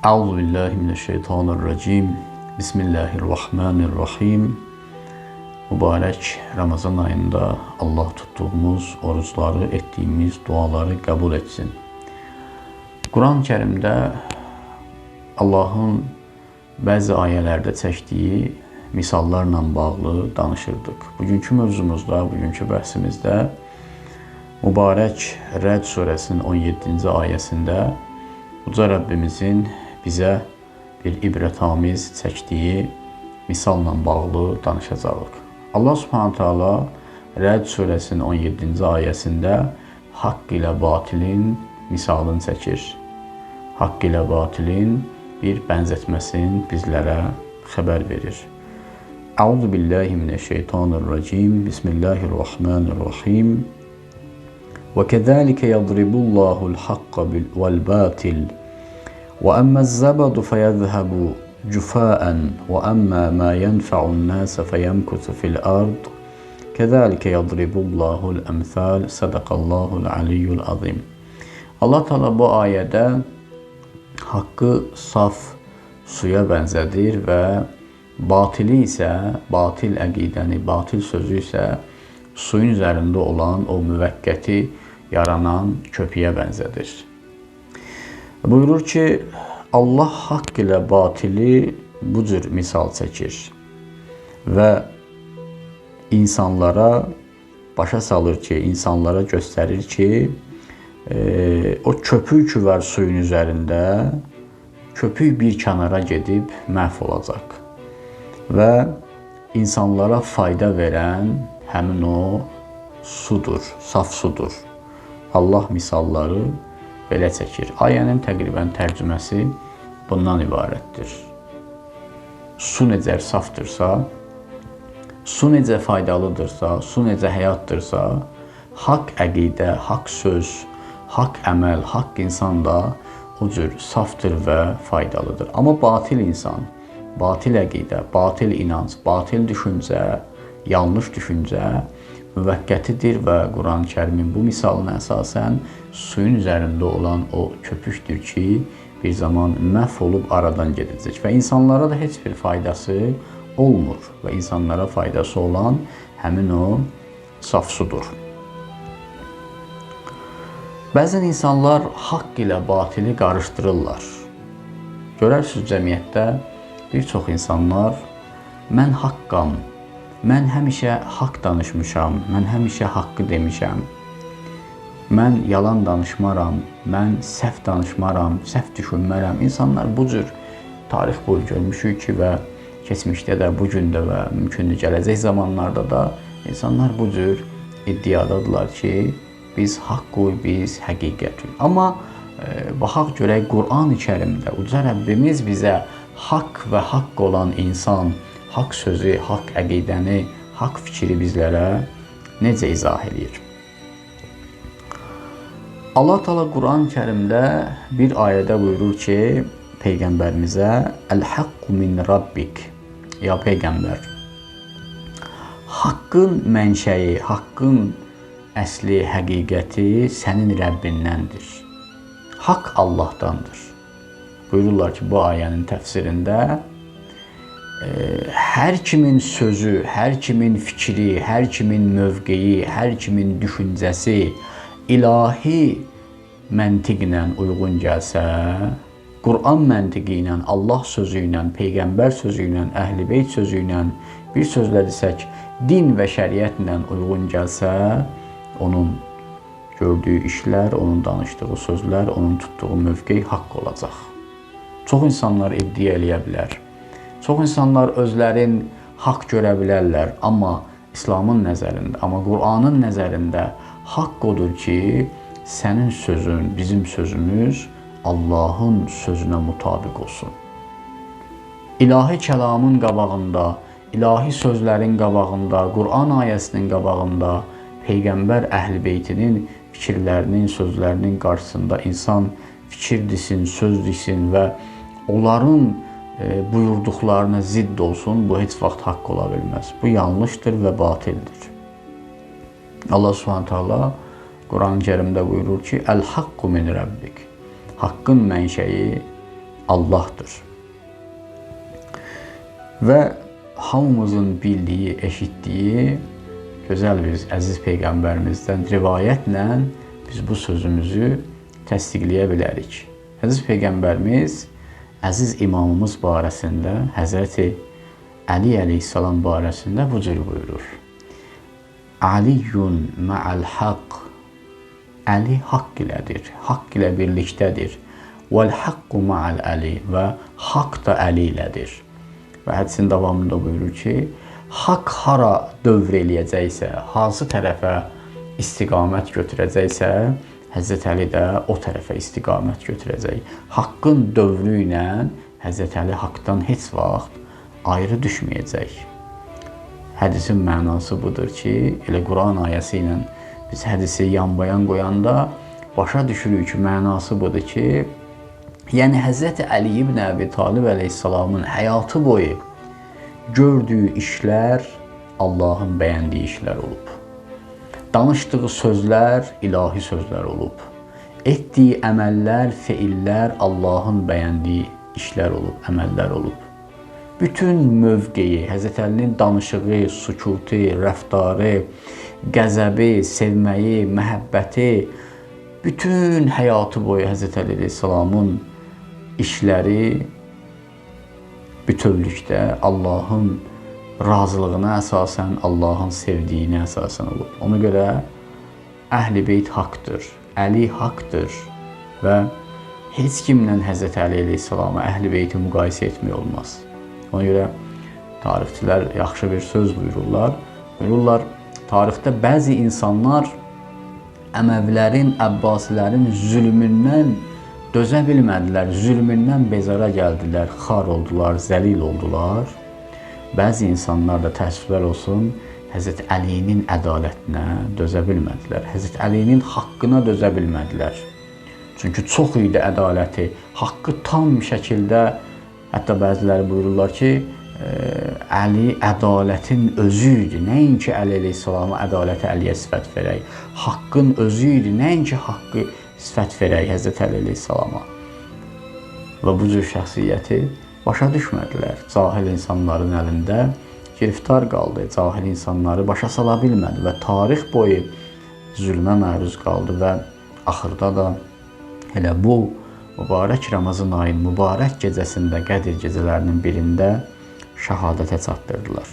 Euzubillahimineşşeytanirracim. Bismillahirrahmanirrahim. Mübarək Ramazan ayında Allah tuttuğumuz oruçları, etdiyimiz duaları qəbul etsin. Quran-ı Kərimdə Allahın bəzi ayələrdə çəkdiyi misallarla bağlı danışırdıq. Bugünkü mövzumuzda, bugünkü bəhsimizdə mübarək Rəd surəsinin 17-ci ayəsində Uca Rəbbimizin bizə bir ibrətamiz çəkdiyi misalla bağlı danışacağıq. Allah Subhanahu Taala Rəd surəsinin 17-ci ayəsində haqq ilə batilin misalını çəkir. Haqq ilə batilin bir bənzətməsini bizlərə xəbər verir. Euzubillahimineşşeytanirracim. Bismillahirrahmanirrahim. وَكَذَٰلِكَ يَضْرِبُ اللّٰهُ الْحَقَّ وَالْبَاطِلَ وَأَمَّا الزَّبَدُ فَيَذْهَبُ جُفَاءً وَأَمَّا مَا يَنْفَعُ النَّاسَ فَيَمْكُثُ فِي الْأَرْضِ كَذَٰلِكَ يَضْرِبُ اللّٰهُ الْأَمْثَالَ صَدَقَ اللّٰهُ الْعَلِيُّ الْعَظِيمُ. Allah Teala bu ayədə haqqı saf suya bənzədir və batili isə, batil əqidəni, batil sözü isə suyun üzərində olan o müvəqqəti yaranan köpüyə bənzədir. Buyurur ki, Allah haqq ilə batili bu cür misal çəkir və insanlara başa salır ki, insanlara göstərir ki, o köpük var suyun üzərində, köpük bir kənara gedib məhv olacaq və insanlara fayda verən həmin o sudur, saf sudur. Allah misalları belə çəkir. Ayənin təqribən tərcüməsi bundan ibarətdir. Su necə safdırsa, su necə faydalıdırsa, su necə həyatdırsa, haqq əqidə, haqq söz, haqq əməl, haqq insan da o cür safdır və faydalıdır. Amma batil insan, batil əqidə, batil inanc, batil düşüncə, yanlış düşüncə müvəqqətidir və Quran-ı Kərimin bu misalına əsasən suyun üzərində olan o köpükdür ki, bir zaman məhv olub aradan gedəcək və insanlara da heç bir faydası olmur və insanlara faydası olan həmin o saf sudur. Bəzən insanlar haqq ilə batili qarışdırırlar. Görərsiniz cəmiyyətdə bir çox insanlar mən haqqam, mən həmişə haqq danışmışam, mən həmişə haqqı demişəm, mən yalan danışmaram, mən səhv danışmaram, səhv düşünmərəm. İnsanlar bu cür tarix boyu görmüşük ki və keçmişdə də, bugün də və mümkündür gələcək zamanlarda da insanlar bu cür iddiadadırlar ki, biz haqqıq, biz həqiqətük. Amma baxaq görək Quran-ı Kərimdə Uca Rəbbimiz bizə haqq və haqq olan insan, haqq sözü, haqq əqidəni, haqq fikri bizlərə necə izah edir? Allah Teala Quran-ı Kərimdə bir ayədə buyurur ki, Peyğəmbərimizə Əl-haqqu min Rabbik, ya Peyğəmbər, haqqın mənşəyi, haqqın əsli, həqiqəti sənin Rəbbindəndir. Haqq Allahdandır. Buyururlar ki, bu ayənin təfsirində hər kimin sözü, hər kimin fikri, hər kimin mövqeyi, hər kimin düşüncəsi ilahi məntiqlə uyğun gəlsə, Quran məntiqi ilə, Allah sözü ilə, Peyğəmbər sözü ilə, Əhl-i Beyt sözü ilə, bir sözlə desək, din və şəriətlə uyğun gəlsə, onun gördüyü işlər, onun danışdığı sözlər, onun tutduğu mövqey haqq olacaq. Çox insanlar iddia eləyə bilər. Çox insanlar özlərin haqq görə bilərlər, amma İslamın nəzərində, amma Quranın nəzərində haqq odur ki, sənin sözün, bizim sözümüz Allahın sözünə mütabiq olsun. İlahi kəlamın qabağında, ilahi sözlərin qabağında, Quran ayəsinin qabağında, Peyğəmbər Əhl-i Beytinin fikirlərinin, sözlərinin qarşısında insan fikir desin, söz desin və onların buyurduqlarına zidd olsun, bu heç vaxt haqq ola bilməz. Bu yanlışdır və batildir. Allah Subhanahu Taala Quran-ı Kərimdə buyurur ki, Əl-haqqu min Rabbik. Haqqın mənşəyi Allahdır. Və hamımızın bildiyi, eşitdiyi gözəl bir əziz Peyğəmbərimizdən rivayətlə biz bu sözümüzü təsdiqləyə bilərik. Əziz Peyğəmbərimiz, əziz imamımız barəsində, Həzrəti Əli əleyhissalam barəsində bu cür buyurur. Aliyyun ma'al haqq. Əli haqq ilədir, haqq ilə birlikdədir. Vəl haqqu ma'al Əli və haqq da Əli ilədir. Və hədisin davamında buyurur ki, haqq hara dövr eləyəcəksə, hansı tərəfə istiqamət götürəcəksə, Həzrət Əli də o tərəfə istiqamət götürəcək. Haqqın dövrü ilə Həzrət Əli haqqdan heç vaxt ayrı düşməyəcək. Hədisin mənası budur ki, elə Quran ayəsi ilə biz hədisi yanbayan qoyanda başa düşürük ki, mənası budur ki, yəni Həzrət Əli ibn Əbi Talib əleyhissalamın həyatı boyu gördüyü işlər Allahın bəyəndiyi işlər olub. Danışdığı sözlər ilahi sözlər olub. Etdiyi əməllər, feillər Allahın bəyəndiyi işlər olub, əməllər olub. Bütün mövqeyi, Həzrət Əlinin danışığı, sükutu, rəftarı, qəzəbi, sevməyi, məhəbbəti, bütün həyatı boyu Həzrət Əli əleyhissalamın işləri bütövlükdə Allahın razılığına əsasən, Allahın sevdiyinə əsasən olub. Ona görə Əhl-i Beyt haqdır, Əli haqdır və heç kimlə Həzrət Əli əleyhissalama Əhl-i Beyti müqayisə etmək olmaz. Ona görə tarixçilər yaxşı bir söz buyururlar. Buyururlar, tarixdə bəzi insanlar Əməvilərin, Əbbasilərin zülmündən dözə bilmədilər, zülmündən bezara gəldilər, xar oldular, zəlil oldular. Bəzi insanlar da təəssüflər olsun, Həzrət Əlinin ədalətinə dözə bilmədilər, Həzrət Əlinin haqqına dözə bilmədilər. Çünki çox idi ədaləti, haqqı tam şəkildə, hətta bəziləri buyururlar ki, Əli ədalətin özü idi. Nəinki Əli əleyhissalama ədaləti Əliyə sifət verək. Haqqın özü idi. Nəinki haqqı sifət verək Həzrət Əli əleyhissalama. Və bu cür şəxsiyyəti başa düşmədilər. Cahil insanların əlində giriftar qaldı. Cahil insanları başa sala bilmədi və tarix boyu zülmə məruz qaldı və axırda da elə bu mübarək Ramazan ayının mübarək gecəsində, Qədir gecələrinin birində şəhadətə çatdırdılar.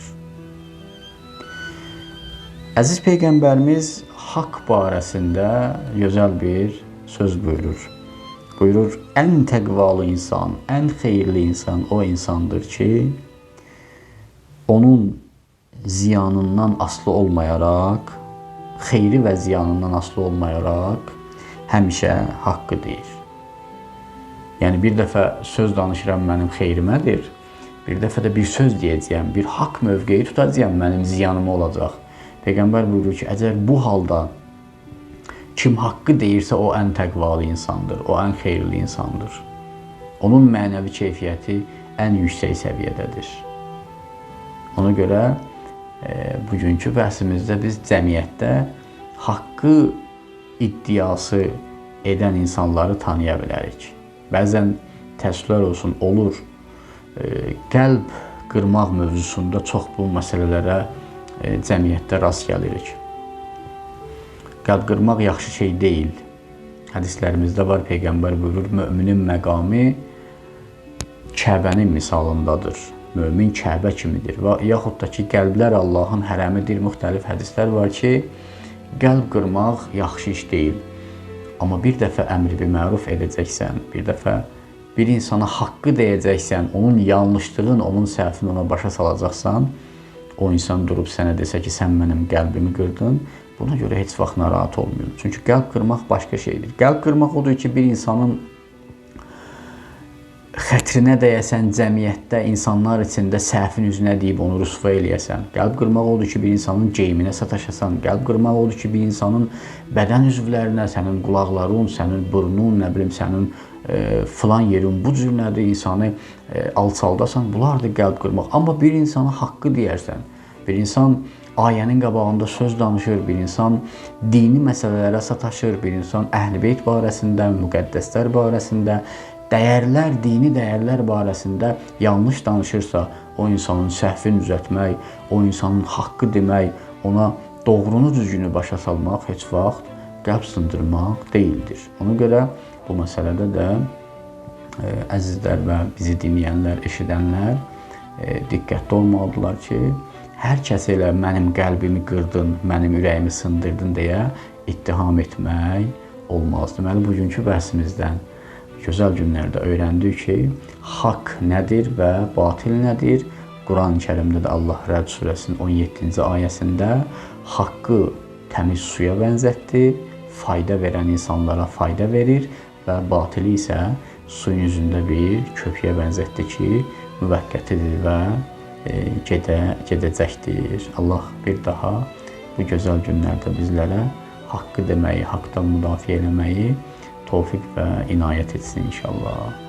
Əziz Peyğəmbərimiz haqq barəsində gözəl bir söz buyurur. Buyurur, ən təqvalı insan, ən xeyirli insan o insandır ki, onun ziyanından asılı olmayaraq, xeyri və ziyanından asılı olmayaraq həmişə haqqı deyir. Yəni bir dəfə söz danışıram mənim xeyrimədir, bir dəfə də bir söz deyəcəyəm, bir haqq mövqeyi tutacağam, mənim ziyanıma olacaq. Peyğəmbər buyurur ki, əgər bu halda kim haqqı deyirsə o ən təqvalı insandır, o ən xeyirli insandır. Onun mənəvi keyfiyyəti ən yüksək səviyyədədir. Ona görə bugünkü bəhsimizdə biz cəmiyyətdə haqqı iddiası edən insanları tanıya bilərik. Bəzən təəssüflər olsun, olur, qəlb qırmaq mövzusunda çox bu məsələlərə cəmiyyətdə rast gəlirik. Qəlb qırmaq yaxşı şey deyil. Hədislərimizdə var, Peyğəmbər buyurur, müminin məqamı Kəbənin misalındadır. Mömin Kəbə kimidir. Və yaxud da ki, qəlblər Allahın hərəmidir. Müxtəlif hədislər var ki, qəlb qırmaq yaxşı iş deyil. Amma bir dəfə əmr bil məruf edəcəksən, bir dəfə bir insana haqqı deyəcəksən, onun yanlışlığını, onun səhvini ona başa salacaqsan, o insan durub sənə desə ki, sən mənim qəlbimi qırdın, buna görə heç vaxt narahat olmuyor. Çünki qəlb qırmaq başqa şeydir. Qəlb qırmaq odur ki, bir insanın xətrinə dəyəsən, cəmiyyətdə, insanlar içində səhvin üzünə deyib onu rüsva eləyəsən. Qəlb qırmaq odur ki, bir insanın geyiminə sataşasan. Qəlb qırmaq odur ki, bir insanın bədən üzvlərinə, sənin qulaqların, sənin burnun, nə bilim, sənin filan yerin bu cür nədir, insanı alçaldasan. Bunlardır qəlb qırmaq. Amma bir insana haqqı deyərsən, bir insan ayənin qabağında söz danışır, bir insan dini məsələlərə sataşır, bir insan Əhl-i Beyt barəsində, müqəddəslər barəsində dəyərlər, dini dəyərlər barəsində yanlış danışırsa, o insanın səhvini düzəltmək, o insanın haqqı demək, ona doğrunu düzgünü başa salmaq heç vaxt qəlb sındırmaq deyildir. Ona görə bu məsələdə də əzizlər və bizi dinləyənlər, eşidənlər diqqətli olmalıdırlar ki, hər kəs elə mənim qəlbimi qırdın, mənim ürəyimi sındırdın deyə ittiham etmək olmaz. Deməli, bugünkü bəhsimizdən gözəl günlərdə öyrəndik ki, haqq nədir və batil nədir? Quran-ı Kərimdə də Allah Rəd surəsinin 17-ci ayəsində haqqı təmiz suya bənzətdi, fayda verən insanlara fayda verir və batili isə suyun üzündə bir köpüyə bənzətdi ki, müvəqqətidir və gedəcəkdir. Allah bir daha bu gözəl günlərdə bizlərə haqqı deməyi, haqqdan müdafiə eləməyi tövfiq və inayət etsin inşallah.